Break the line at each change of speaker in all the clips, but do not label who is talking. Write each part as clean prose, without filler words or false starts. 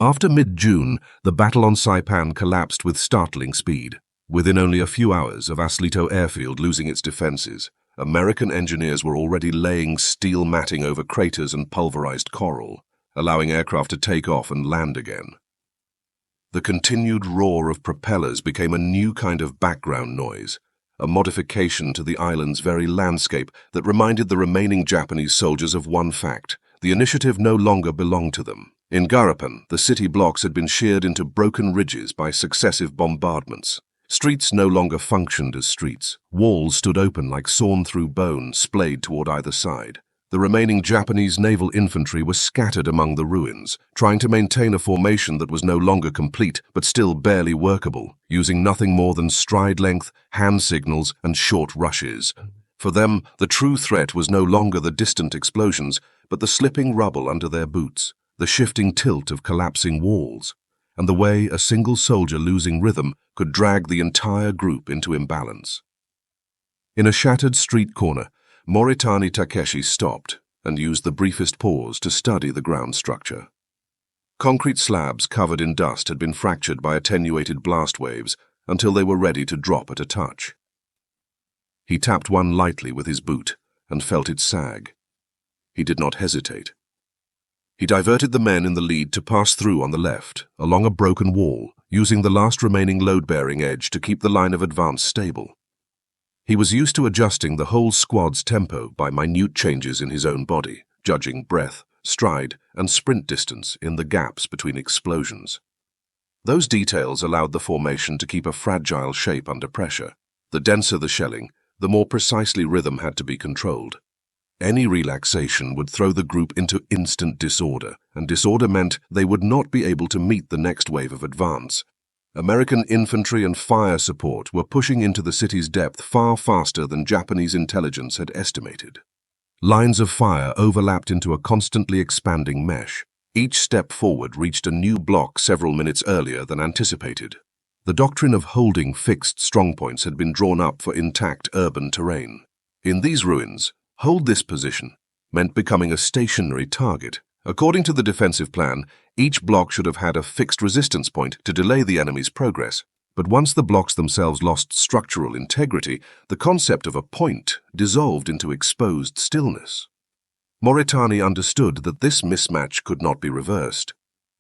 After mid-June, the battle on Saipan collapsed with startling speed. Within only a few hours of Aslito airfield losing its defenses, American engineers were already laying steel matting over craters and pulverized coral, allowing aircraft to take off and land again. The continued roar of propellers became a new kind of background noise, a modification to the island's very landscape that reminded the remaining Japanese soldiers of one fact: the initiative no longer belonged to them. In Garapan, the city blocks had been sheared into broken ridges by successive bombardments. Streets no longer functioned as streets. Walls stood open like sawn-through bone, splayed toward either side. The remaining Japanese naval infantry was scattered among the ruins, trying to maintain a formation that was no longer complete but still barely workable, using nothing more than stride length, hand signals, and short rushes. For them, the true threat was no longer the distant explosions, but the slipping rubble under their boots, the shifting tilt of collapsing walls, and the way a single soldier losing rhythm could drag the entire group into imbalance. In a shattered street corner, Moritani Takeshi stopped and used the briefest pause to study the ground structure. Concrete slabs covered in dust had been fractured by attenuated blast waves until they were ready to drop at a touch. He tapped one lightly with his boot and felt it sag. He did not hesitate. He diverted the men in the lead to pass through on the left, along a broken wall, using the last remaining load-bearing edge to keep the line of advance stable. He was used to adjusting the whole squad's tempo by minute changes in his own body, judging breath, stride, and sprint distance in the gaps between explosions. Those details allowed the formation to keep a fragile shape under pressure. The denser the shelling, the more precisely rhythm had to be controlled. Any relaxation would throw the group into instant disorder, and disorder meant they would not be able to meet the next wave of advance. American infantry and fire support were pushing into the city's depth far faster than Japanese intelligence had estimated. Lines of fire overlapped into a constantly expanding mesh. Each step forward reached a new block several minutes earlier than anticipated. The doctrine of holding fixed strongpoints had been drawn up for intact urban terrain. In these ruins, hold this position meant becoming a stationary target. According to the defensive plan, each block should have had a fixed resistance point to delay the enemy's progress. But once the blocks themselves lost structural integrity, the concept of a point dissolved into exposed stillness. Moritani understood that this mismatch could not be reversed.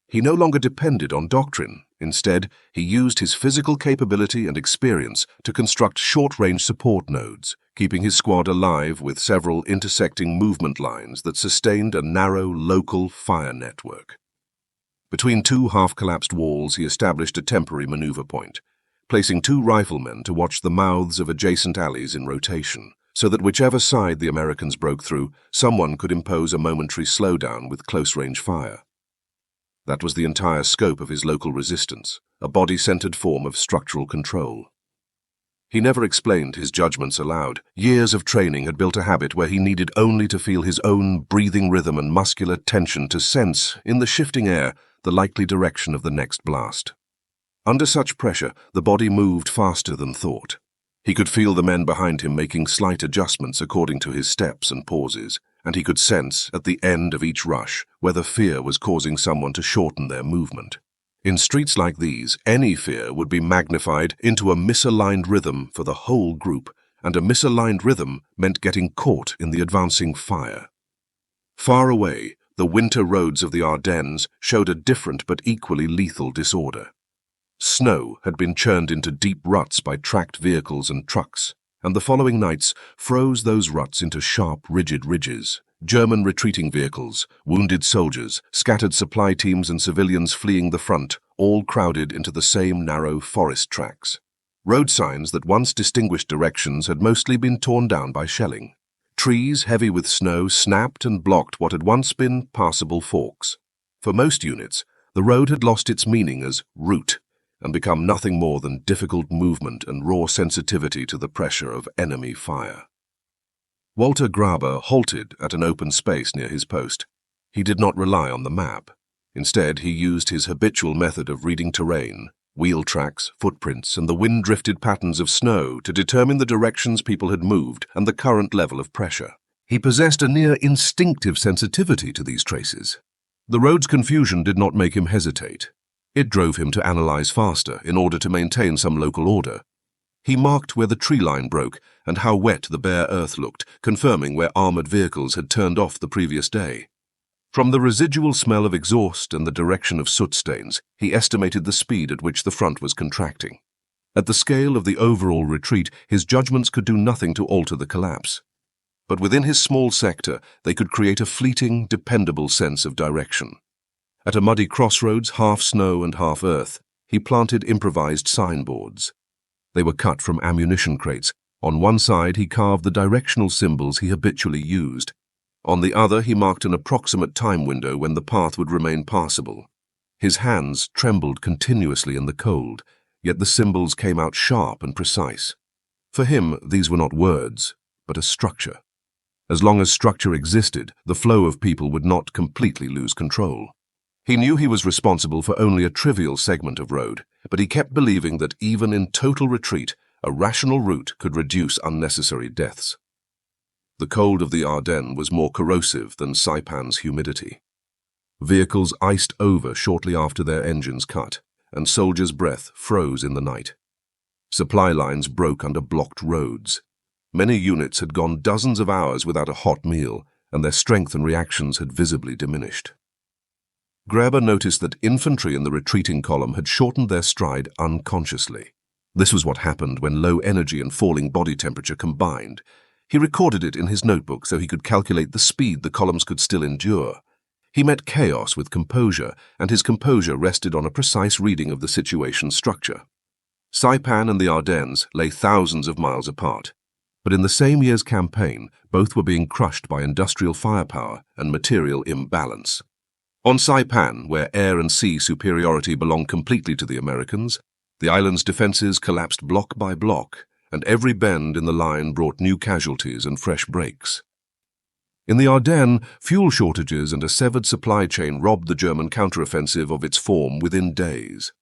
He no longer depended on doctrine. Instead, he used his physical capability and experience to construct short-range support nodes, keeping his squad alive with several intersecting movement lines that sustained a narrow local fire network. Between two half-collapsed walls, he established a temporary maneuver point, placing 2 riflemen to watch the mouths of adjacent alleys in rotation, so that whichever side the Americans broke through, someone could impose a momentary slowdown with close-range fire. That was the entire scope of his local resistance, a body-centered form of structural control. He never explained his judgments aloud. Years of training had built a habit where he needed only to feel his own breathing rhythm and muscular tension to sense, in the shifting air, the likely direction of the next blast. Under such pressure, the body moved faster than thought. He could feel the men behind him making slight adjustments according to his steps and pauses, and he could sense, at the end of each rush, whether fear was causing someone to shorten their movement. In streets like these, any fear would be magnified into a misaligned rhythm for the whole group, and a misaligned rhythm meant getting caught in the advancing fire. Far away, the winter roads of the Ardennes showed a different but equally lethal disorder. Snow had been churned into deep ruts by tracked vehicles and trucks, and the following nights froze those ruts into sharp, rigid ridges. German retreating vehicles, wounded soldiers, scattered supply teams and civilians fleeing the front, all crowded into the same narrow forest tracks. Road signs that once distinguished directions had mostly been torn down by shelling. Trees heavy with snow snapped and blocked what had once been passable forks. For most units, the road had lost its meaning as route and become nothing more than difficult movement and raw sensitivity to the pressure of enemy fire. Walter Graber halted at an open space near his post. He did not rely on the map. Instead, he used his habitual method of reading terrain, wheel tracks, footprints, and the wind-drifted patterns of snow to determine the directions people had moved and the current level of pressure. He possessed a near instinctive sensitivity to these traces. The road's confusion did not make him hesitate. It drove him to analyze faster in order to maintain some local order. He marked where the tree line broke and how wet the bare earth looked, confirming where armored vehicles had turned off the previous day. From the residual smell of exhaust and the direction of soot stains, he estimated the speed at which the front was contracting. At the scale of the overall retreat, his judgments could do nothing to alter the collapse. But within his small sector, they could create a fleeting, dependable sense of direction. At a muddy crossroads, half snow and half earth, he planted improvised signboards. They were cut from ammunition crates. On one side, he carved the directional symbols he habitually used. On the other, he marked an approximate time window when the path would remain passable. His hands trembled continuously in the cold, yet the symbols came out sharp and precise. For him, these were not words, but a structure. As long as structure existed, the flow of people would not completely lose control. He knew he was responsible for only a trivial segment of road, but he kept believing that even in total retreat, a rational route could reduce unnecessary deaths. The cold of the Ardennes was more corrosive than Saipan's humidity. Vehicles iced over shortly after their engines cut, and soldiers' breath froze in the night. Supply lines broke under blocked roads. Many units had gone dozens of hours without a hot meal, and their strength and reactions had visibly diminished. Garapan noticed that infantry in the retreating column had shortened their stride unconsciously. This was what happened when low energy and falling body temperature combined. He recorded it in his notebook so he could calculate the speed the columns could still endure. He met chaos with composure, and his composure rested on a precise reading of the situation's structure. Saipan and the Ardennes lay thousands of miles apart, but in the same year's campaign, both were being crushed by industrial firepower and material imbalance. On Saipan, where air and sea superiority belonged completely to the Americans, the island's defenses collapsed block by block, and every bend in the line brought new casualties and fresh breaks. In the Ardennes, fuel shortages and a severed supply chain robbed the German counteroffensive of its form within days.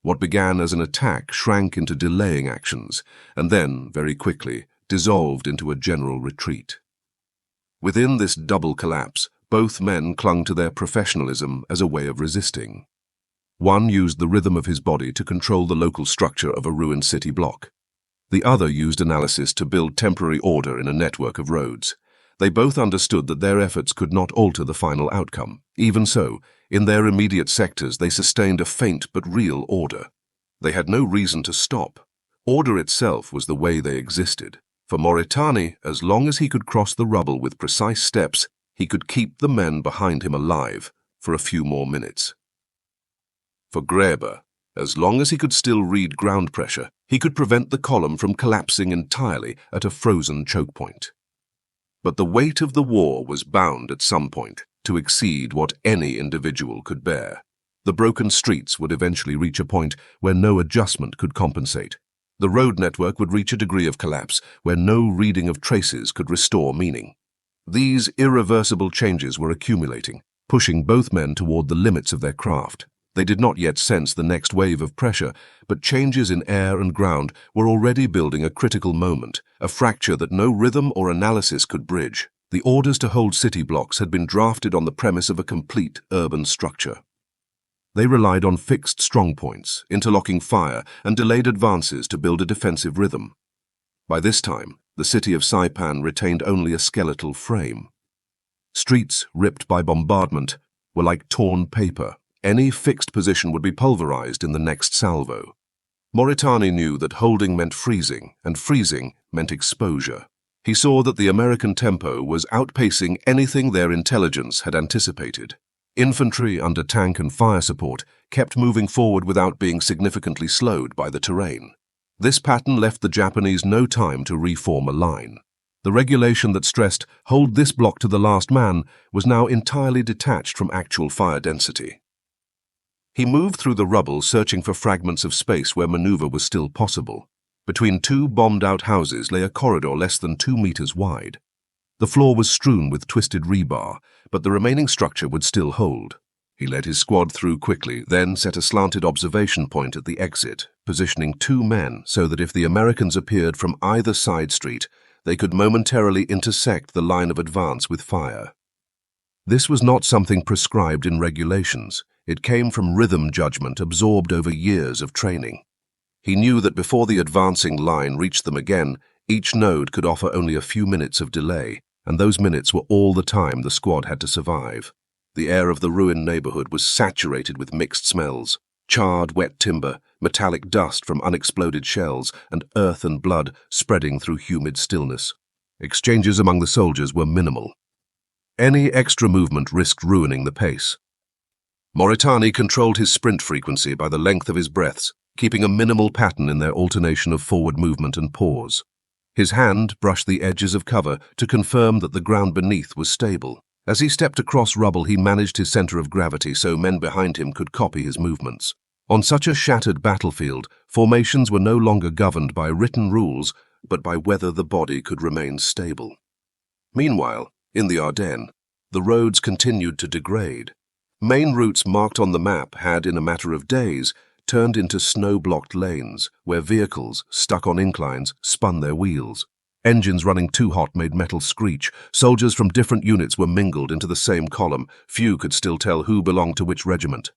What began as an attack shrank into delaying actions, and then, very quickly, dissolved into a general retreat. Within this double collapse, both men clung to their professionalism as a way of resisting. One used the rhythm of his body to control the local structure of a ruined city block. The other used analysis to build temporary order in a network of roads. They both understood that their efforts could not alter the final outcome. Even so, in their immediate sectors they sustained a faint but real order. They had no reason to stop. Order itself was the way they existed. For Moritani, as long as he could cross the rubble with precise steps, he could keep the men behind him alive for a few more minutes. For Garapan, as long as he could still read ground pressure, he could prevent the column from collapsing entirely at a frozen choke point. But the weight of the war was bound at some point to exceed what any individual could bear. The broken streets would eventually reach a point where no adjustment could compensate. The road network would reach a degree of collapse where no reading of traces could restore meaning. These irreversible changes were accumulating, pushing both men toward the limits of their craft. They did not yet sense the next wave of pressure, but changes in air and ground were already building a critical moment, a fracture that no rhythm or analysis could bridge. The orders to hold city blocks had been drafted on the premise of a complete urban structure. They relied on fixed strongpoints, interlocking fire, and delayed advances to build a defensive rhythm. By this time, the city of Saipan retained only a skeletal frame. Streets ripped by bombardment were like torn paper. Any fixed position would be pulverized in the next salvo. Moritani knew that holding meant freezing, and freezing meant exposure. He saw that the American tempo was outpacing anything their intelligence had anticipated. Infantry under tank and fire support kept moving forward without being significantly slowed by the terrain. This pattern left the Japanese no time to reform a line. The regulation that stressed, "hold this block to the last man," was now entirely detached from actual fire density. He moved through the rubble searching for fragments of space where maneuver was still possible. Between two bombed-out houses lay a corridor less than 2 meters wide. The floor was strewn with twisted rebar, but the remaining structure would still hold. He led his squad through quickly, then set a slanted observation point at the exit, positioning 2 men so that if the Americans appeared from either side street, they could momentarily intersect the line of advance with fire. This was not something prescribed in regulations. It came from rhythm judgment absorbed over years of training. He knew that before the advancing line reached them again, each node could offer only a few minutes of delay, and those minutes were all the time the squad had to survive. The air of the ruined neighborhood was saturated with mixed smells: charred, wet timber, metallic dust from unexploded shells, and earth and blood spreading through humid stillness. Exchanges among the soldiers were minimal. Any extra movement risked ruining the pace. Moritani controlled his sprint frequency by the length of his breaths, keeping a minimal pattern in their alternation of forward movement and pause. His hand brushed the edges of cover to confirm that the ground beneath was stable. As he stepped across rubble, he managed his center of gravity so men behind him could copy his movements. On such a shattered battlefield, formations were no longer governed by written rules, but by whether the body could remain stable. Meanwhile, in the Ardennes, the roads continued to degrade. Main routes marked on the map had, in a matter of days, turned into snow-blocked lanes, where vehicles, stuck on inclines, spun their wheels. Engines running too hot made metal screech. Soldiers from different units were mingled into the same column. Few could still tell who belonged to which regiment.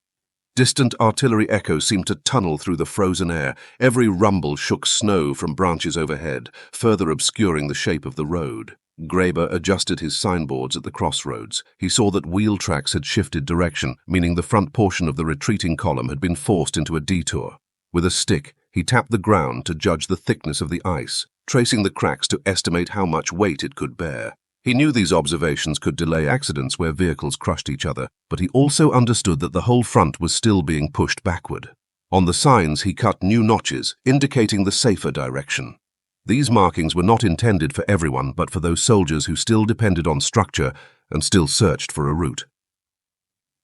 Distant artillery echoes seemed to tunnel through the frozen air. Every rumble shook snow from branches overhead, further obscuring the shape of the road. Graeber adjusted his signboards at the crossroads. He saw that wheel tracks had shifted direction, meaning the front portion of the retreating column had been forced into a detour. With a stick, he tapped the ground to judge the thickness of the ice, tracing the cracks to estimate how much weight it could bear. He knew these observations could delay accidents where vehicles crushed each other, but he also understood that the whole front was still being pushed backward. On the signs, he cut new notches, indicating the safer direction. These markings were not intended for everyone, but for those soldiers who still depended on structure and still searched for a route.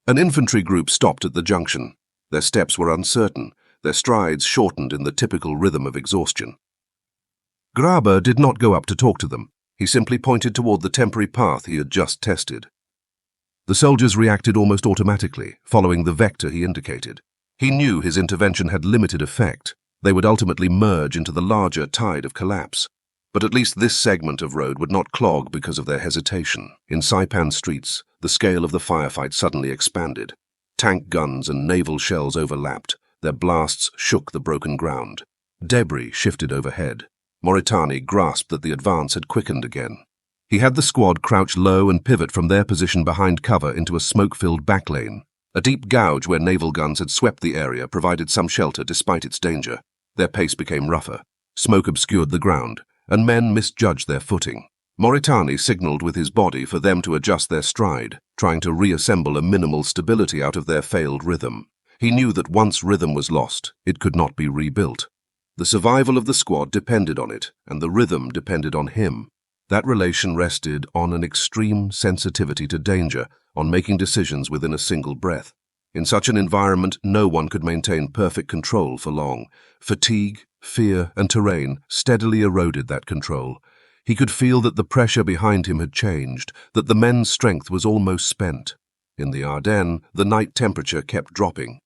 An infantry group stopped at the junction. Their steps were uncertain, their strides shortened in the typical rhythm of exhaustion. Graeber did not go up to talk to them. He simply pointed toward the temporary path he had just tested. The soldiers reacted almost automatically, following the vector he indicated. He knew his intervention had limited effect. They would ultimately merge into the larger tide of collapse. But at least this segment of road would not clog because of their hesitation. In Saipan streets, the scale of the firefight suddenly expanded. Tank guns and naval shells overlapped. Their blasts shook the broken ground. Debris shifted overhead. Moritani grasped that the advance had quickened again. He had the squad crouch low and pivot from their position behind cover into a smoke-filled backlane. A deep gouge where naval guns had swept the area provided some shelter despite its danger. Their pace became rougher. Smoke obscured the ground, and men misjudged their footing. Moritani signaled with his body for them to adjust their stride, trying to reassemble a minimal stability out of their failed rhythm. He knew that once rhythm was lost, it could not be rebuilt. The survival of the squad depended on it, and the rhythm depended on him. That relation rested on an extreme sensitivity to danger, on making decisions within a single breath. In such an environment, no one could maintain perfect control for long. Fatigue, fear, and terrain steadily eroded that control. He could feel that the pressure behind him had changed, that the men's strength was almost spent. In the Ardennes, the night temperature kept dropping.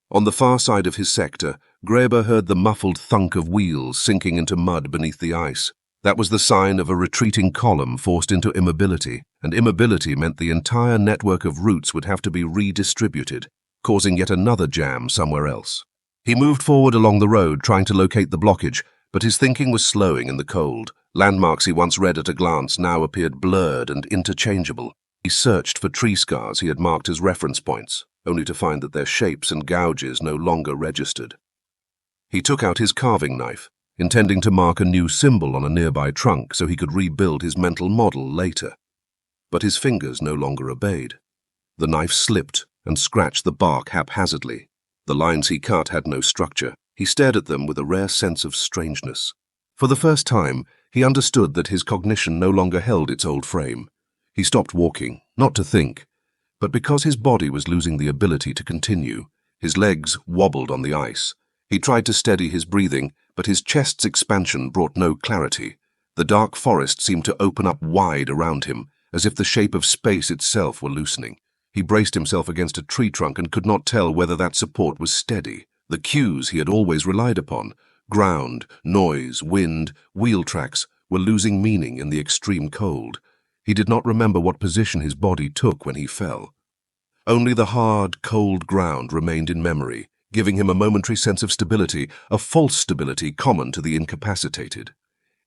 On the far side of his sector, Graeber heard the muffled thunk of wheels sinking into mud beneath the ice. That was the sign of a retreating column forced into immobility, and immobility meant the entire network of routes would have to be redistributed, causing yet another jam somewhere else. He moved forward along the road, trying to locate the blockage, but his thinking was slowing in the cold. Landmarks he once read at a glance now appeared blurred and interchangeable. He searched for tree scars he had marked as reference points, only to find that their shapes and gouges no longer registered. He took out his carving knife, intending to mark a new symbol on a nearby trunk so he could rebuild his mental model later. But his fingers no longer obeyed. The knife slipped and scratched the bark haphazardly. The lines he cut had no structure. He stared at them with a rare sense of strangeness. For the first time, he understood that his cognition no longer held its old frame. He stopped walking, not to think, but because his body was losing the ability to continue. His legs wobbled on the ice. He tried to steady his breathing, but his chest's expansion brought no clarity. The dark forest seemed to open up wide around him, as if the shape of space itself were loosening. He braced himself against a tree trunk and could not tell whether that support was steady. The cues he had always relied upon, ground, noise, wind, wheel tracks, were losing meaning in the extreme cold. He did not remember what position his body took when he fell. Only the hard, cold ground remained in memory, giving him a momentary sense of stability, a false stability common to the incapacitated.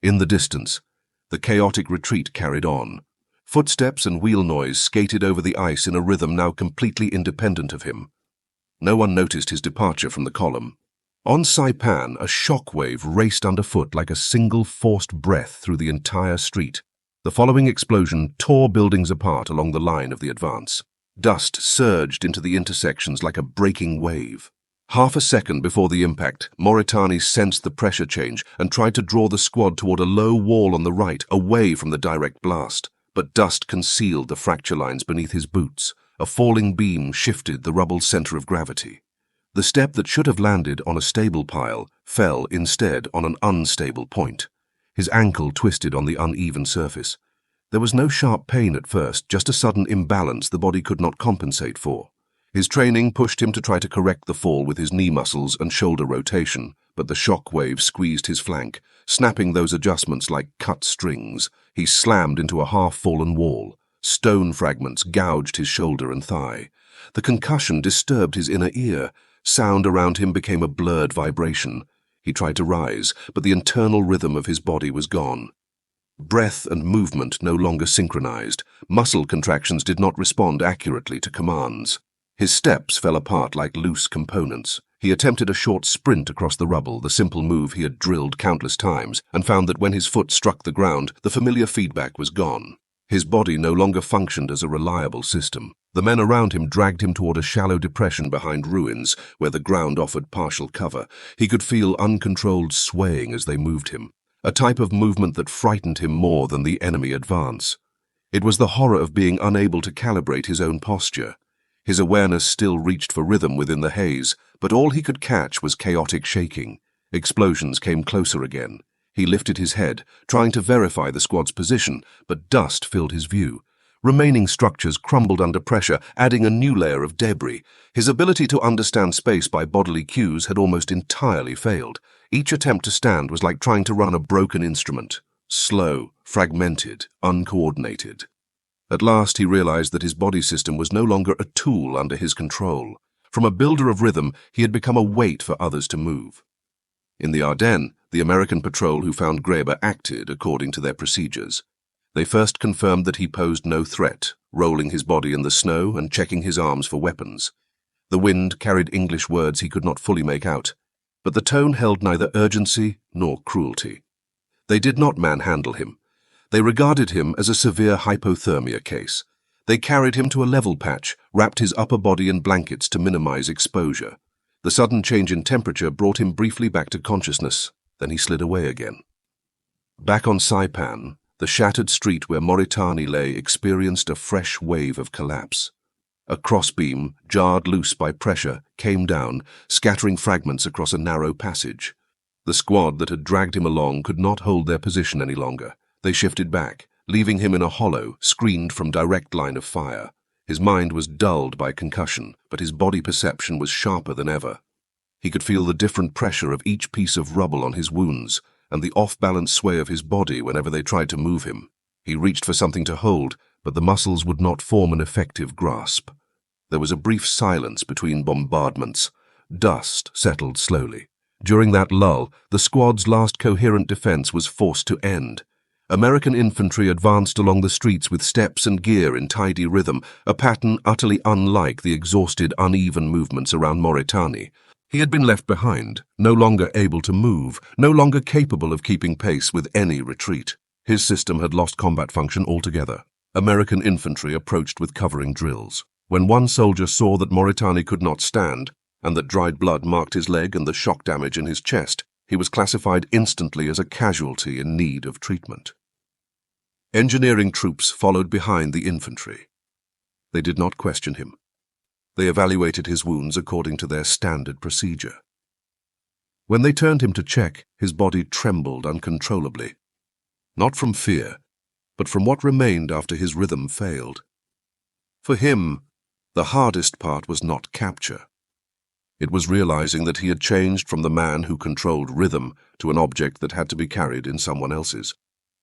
In the distance, the chaotic retreat carried on. Footsteps and wheel noise skated over the ice in a rhythm now completely independent of him. No one noticed his departure from the column. On Saipan, a shockwave raced underfoot like a single forced breath through the entire street. The following explosion tore buildings apart along the line of the advance. Dust surged into the intersections like a breaking wave. Half a second before the impact, Moritani sensed the pressure change and tried to draw the squad toward a low wall on the right, away from the direct blast. But dust concealed the fracture lines beneath his boots. A falling beam shifted the rubble's center of gravity. The step that should have landed on a stable pile fell instead on an unstable point. His ankle twisted on the uneven surface. There was no sharp pain at first, just a sudden imbalance the body could not compensate for. His training pushed him to try to correct the fall with his knee muscles and shoulder rotation, but the shock wave squeezed his flank, snapping those adjustments like cut strings. He slammed into a half-fallen wall. Stone fragments gouged his shoulder and thigh. The concussion disturbed his inner ear. Sound around him became a blurred vibration. He tried to rise, but the internal rhythm of his body was gone. Breath and movement no longer synchronized. Muscle contractions did not respond accurately to commands. His steps fell apart like loose components. He attempted a short sprint across the rubble, the simple move he had drilled countless times, and found that when his foot struck the ground, the familiar feedback was gone. His body no longer functioned as a reliable system. The men around him dragged him toward a shallow depression behind ruins, where the ground offered partial cover. He could feel uncontrolled swaying as they moved him, a type of movement that frightened him more than the enemy advance. It was the horror of being unable to calibrate his own posture. His awareness still reached for rhythm within the haze, but all he could catch was chaotic shaking. Explosions came closer again. He lifted his head, trying to verify the squad's position, but dust filled his view. Remaining structures crumbled under pressure, adding a new layer of debris. His ability to understand space by bodily cues had almost entirely failed. Each attempt to stand was like trying to run a broken instrument. Slow, fragmented, uncoordinated. At last he realized that his body system was no longer a tool under his control. From a builder of rhythm, he had become a weight for others to move. In the Ardennes, the American patrol who found Garapan acted according to their procedures. They first confirmed that he posed no threat, rolling his body in the snow and checking his arms for weapons. The wind carried English words he could not fully make out, but the tone held neither urgency nor cruelty. They did not manhandle him. They regarded him as a severe hypothermia case. They carried him to a level patch, wrapped his upper body in blankets to minimize exposure. The sudden change in temperature brought him briefly back to consciousness, then he slid away again. Back on Saipan, the shattered street where Moritani lay experienced a fresh wave of collapse. A crossbeam, jarred loose by pressure, came down, scattering fragments across a narrow passage. The squad that had dragged him along could not hold their position any longer. They shifted back, leaving him in a hollow, screened from direct line of fire. His mind was dulled by concussion, but his body perception was sharper than ever. He could feel the different pressure of each piece of rubble on his wounds, and the off-balance sway of his body whenever they tried to move him. He reached for something to hold, but the muscles would not form an effective grasp. There was a brief silence between bombardments. Dust settled slowly. During that lull, the squad's last coherent defense was forced to end. American infantry advanced along the streets with steps and gear in tidy rhythm, a pattern utterly unlike the exhausted, uneven movements around Moritani. He had been left behind, no longer able to move, no longer capable of keeping pace with any retreat. His system had lost combat function altogether. American infantry approached with covering drills. When one soldier saw that Moritani could not stand, and that dried blood marked his leg and the shock damage in his chest, he was classified instantly as a casualty in need of treatment. Engineering troops followed behind the infantry. They did not question him. They evaluated his wounds according to their standard procedure. When they turned him to check, his body trembled uncontrollably. Not from fear, but from what remained after his rhythm failed. For him, the hardest part was not capture. It was realizing that he had changed from the man who controlled rhythm to an object that had to be carried in someone else's.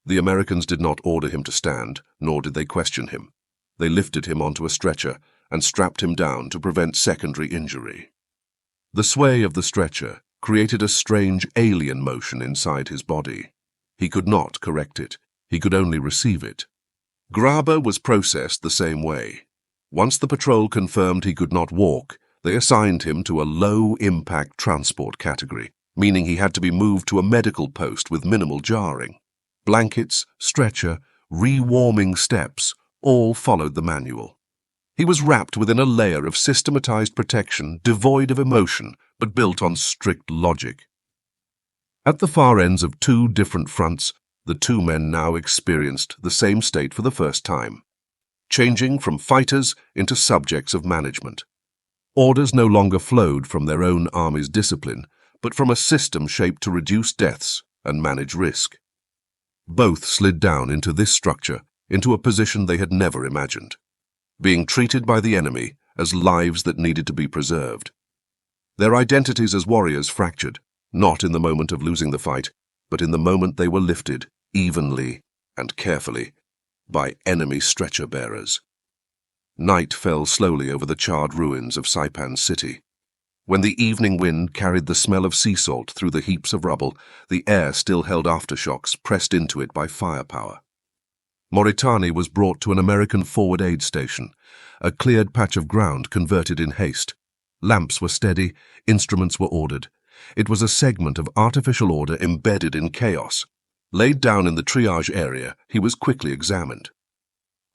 The Americans did not order him to stand, nor did they question him. They lifted him onto a stretcher and strapped him down to prevent secondary injury. The sway of the stretcher created a strange alien motion inside his body. He could not correct it. He could only receive it. Garapan was processed the same way. Once the patrol confirmed he could not walk, they assigned him to a low-impact transport category, meaning he had to be moved to a medical post with minimal jarring. Blankets, stretcher, rewarming steps all followed the manual. He was wrapped within a layer of systematized protection devoid of emotion but built on strict logic. At the far ends of two different fronts, the two men now experienced the same state for the first time, changing from fighters into subjects of management. Orders no longer flowed from their own army's discipline, but from a system shaped to reduce deaths and manage risk. Both slid down into this structure, into a position they had never imagined, being treated by the enemy as lives that needed to be preserved. Their identities as warriors fractured, not in the moment of losing the fight, but in the moment they were lifted, evenly and carefully, by enemy stretcher-bearers. Night fell slowly over the charred ruins of Saipan city. When the evening wind carried the smell of sea salt through the heaps of rubble, the air still held aftershocks pressed into it by firepower. Moritani was brought to an American forward aid station, a cleared patch of ground converted in haste. Lamps were steady, instruments were ordered. It was a segment of artificial order embedded in chaos. Laid down in the triage area, he was quickly examined.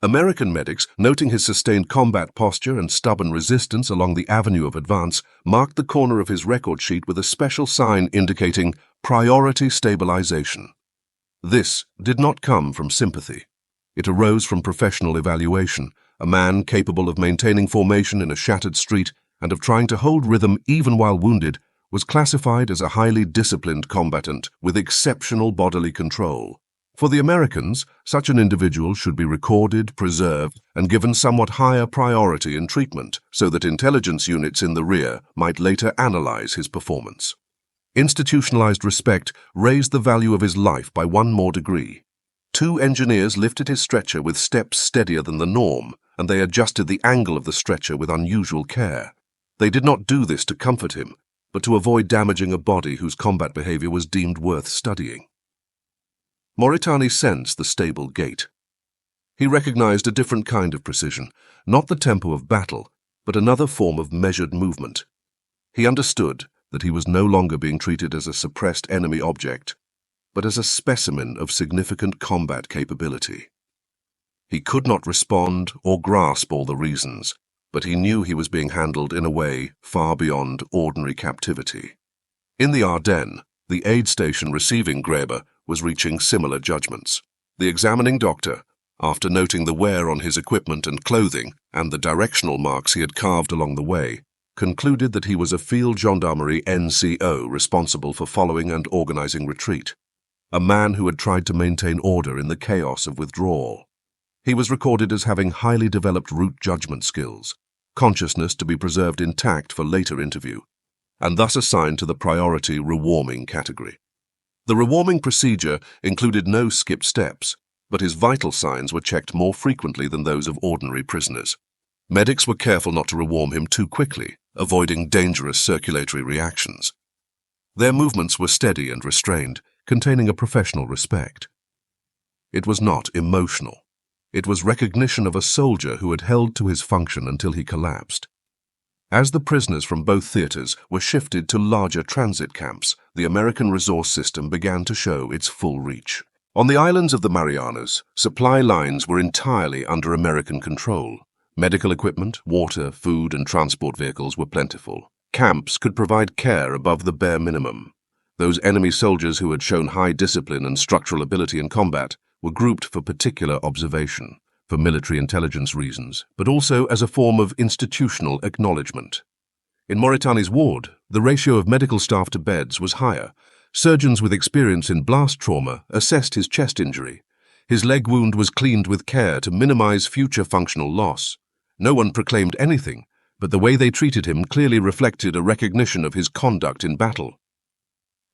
American medics, noting his sustained combat posture and stubborn resistance along the avenue of advance, marked the corner of his record sheet with a special sign indicating priority stabilization. This did not come from sympathy. It arose from professional evaluation. A man capable of maintaining formation in a shattered street and of trying to hold rhythm even while wounded was classified as a highly disciplined combatant with exceptional bodily control. For the Americans, such an individual should be recorded, preserved, and given somewhat higher priority in treatment so that intelligence units in the rear might later analyze his performance. Institutionalized respect raised the value of his life by one more degree. 2 engineers lifted his stretcher with steps steadier than the norm, and they adjusted the angle of the stretcher with unusual care. They did not do this to comfort him, but to avoid damaging a body whose combat behavior was deemed worth studying. Moritani sensed the stable gait. He recognized a different kind of precision, not the tempo of battle, but another form of measured movement. He understood that he was no longer being treated as a suppressed enemy object, but as a specimen of significant combat capability. He could not respond or grasp all the reasons, but he knew he was being handled in a way far beyond ordinary captivity. In the Ardennes, the aid station receiving Garapan was reaching similar judgments. The examining doctor, after noting the wear on his equipment and clothing and the directional marks he had carved along the way, concluded that he was a field gendarmerie NCO responsible for following and organizing retreat, a man who had tried to maintain order in the chaos of withdrawal. He was recorded as having highly developed route judgment skills, consciousness to be preserved intact for later interview, and thus assigned to the priority rewarming category. The rewarming procedure included no skipped steps, but his vital signs were checked more frequently than those of ordinary prisoners. Medics were careful not to rewarm him too quickly, avoiding dangerous circulatory reactions. Their movements were steady and restrained, containing a professional respect. It was not emotional. It was recognition of a soldier who had held to his function until he collapsed. As the prisoners from both theaters were shifted to larger transit camps, the American resource system began to show its full reach. On the islands of the Marianas, supply lines were entirely under American control. Medical equipment, water, food, and transport vehicles were plentiful. Camps could provide care above the bare minimum. Those enemy soldiers who had shown high discipline and structural ability in combat were grouped for particular observation, for military intelligence reasons, but also as a form of institutional acknowledgement. In Moritani's ward, the ratio of medical staff to beds was higher. Surgeons with experience in blast trauma assessed his chest injury. His leg wound was cleaned with care to minimize future functional loss. No one proclaimed anything, but the way they treated him clearly reflected a recognition of his conduct in battle.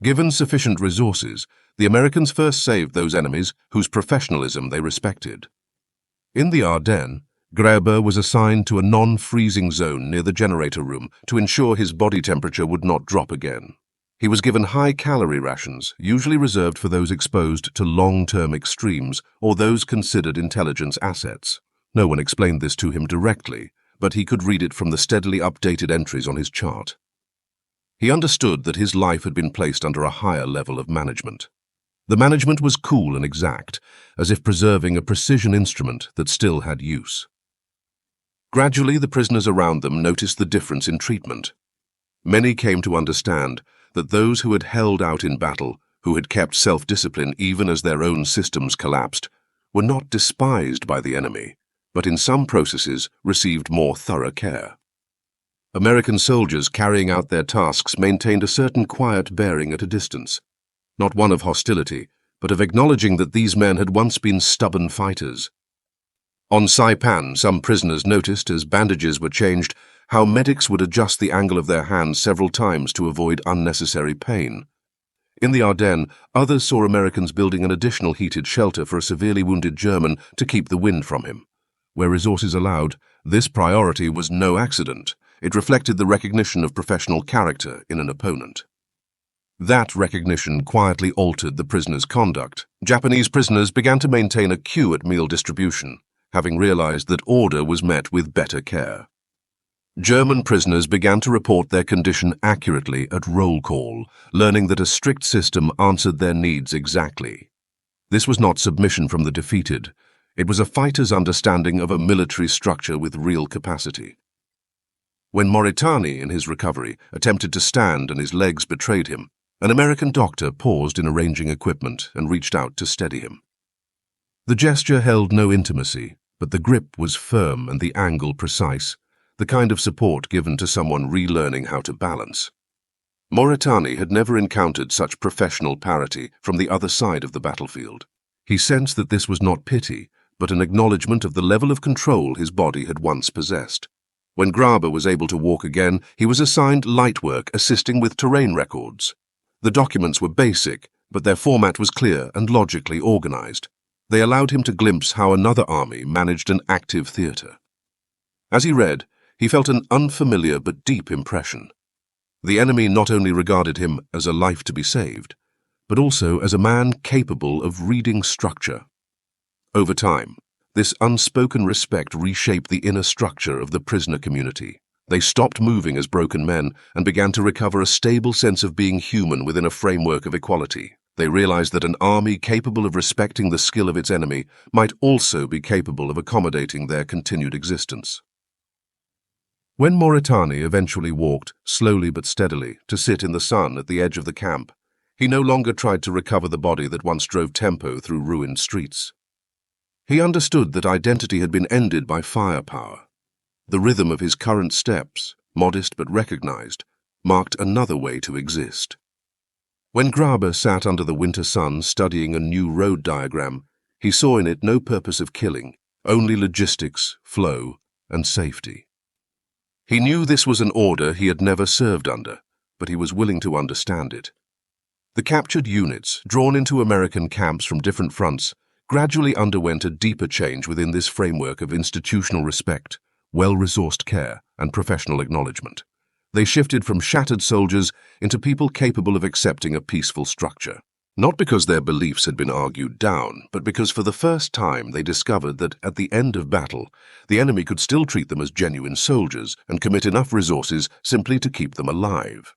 Given sufficient resources, the Americans first saved those enemies whose professionalism they respected. In the Ardennes, Garapan was assigned to a non-freezing zone near the generator room to ensure his body temperature would not drop again. He was given high-calorie rations, usually reserved for those exposed to long-term extremes or those considered intelligence assets. No one explained this to him directly, but he could read it from the steadily updated entries on his chart. He understood that his life had been placed under a higher level of management. The management was cool and exact, as if preserving a precision instrument that still had use. Gradually, the prisoners around them noticed the difference in treatment. Many came to understand that those who had held out in battle, who had kept self-discipline even as their own systems collapsed, were not despised by the enemy, but in some processes received more thorough care. American soldiers carrying out their tasks maintained a certain quiet bearing at a distance, not one of hostility, but of acknowledging that these men had once been stubborn fighters. On Saipan, some prisoners noticed, as bandages were changed, how medics would adjust the angle of their hands several times to avoid unnecessary pain. In the Ardennes, others saw Americans building an additional heated shelter for a severely wounded German to keep the wind from him. Where resources allowed, this priority was no accident. It reflected the recognition of professional character in an opponent. That recognition quietly altered the prisoners' conduct. Japanese prisoners began to maintain a queue at meal distribution, having realized that order was met with better care. German prisoners began to report their condition accurately at roll call, learning that a strict system answered their needs exactly. This was not submission from the defeated. It was a fighter's understanding of a military structure with real capacity. When Moritani, in his recovery, attempted to stand and his legs betrayed him, an American doctor paused in arranging equipment and reached out to steady him. The gesture held no intimacy, but the grip was firm and the angle precise, the kind of support given to someone relearning how to balance. Moritani had never encountered such professional parity from the other side of the battlefield. He sensed that this was not pity, but an acknowledgement of the level of control his body had once possessed. When Garapan was able to walk again, he was assigned light work assisting with terrain records. The documents were basic, but their format was clear and logically organized. They allowed him to glimpse how another army managed an active theater. As he read, he felt an unfamiliar but deep impression. The enemy not only regarded him as a life to be saved, but also as a man capable of reading structure. Over time, this unspoken respect reshaped the inner structure of the prisoner community. They stopped moving as broken men and began to recover a stable sense of being human within a framework of equality. They realized that an army capable of respecting the skill of its enemy might also be capable of accommodating their continued existence. When Moritani eventually walked, slowly but steadily, to sit in the sun at the edge of the camp, he no longer tried to recover the body that once drove tempo through ruined streets. He understood that identity had been ended by firepower. The rhythm of his current steps, modest but recognized, marked another way to exist. When Garapan sat under the winter sun studying a new road diagram, he saw in it no purpose of killing, only logistics, flow, and safety. He knew this was an order he had never served under, but he was willing to understand it. The captured units, drawn into American camps from different fronts, gradually underwent a deeper change within this framework of institutional respect, well-resourced care, and professional acknowledgement. They shifted from shattered soldiers into people capable of accepting a peaceful structure. Not because their beliefs had been argued down, but because for the first time they discovered that at the end of battle, the enemy could still treat them as genuine soldiers and commit enough resources simply to keep them alive.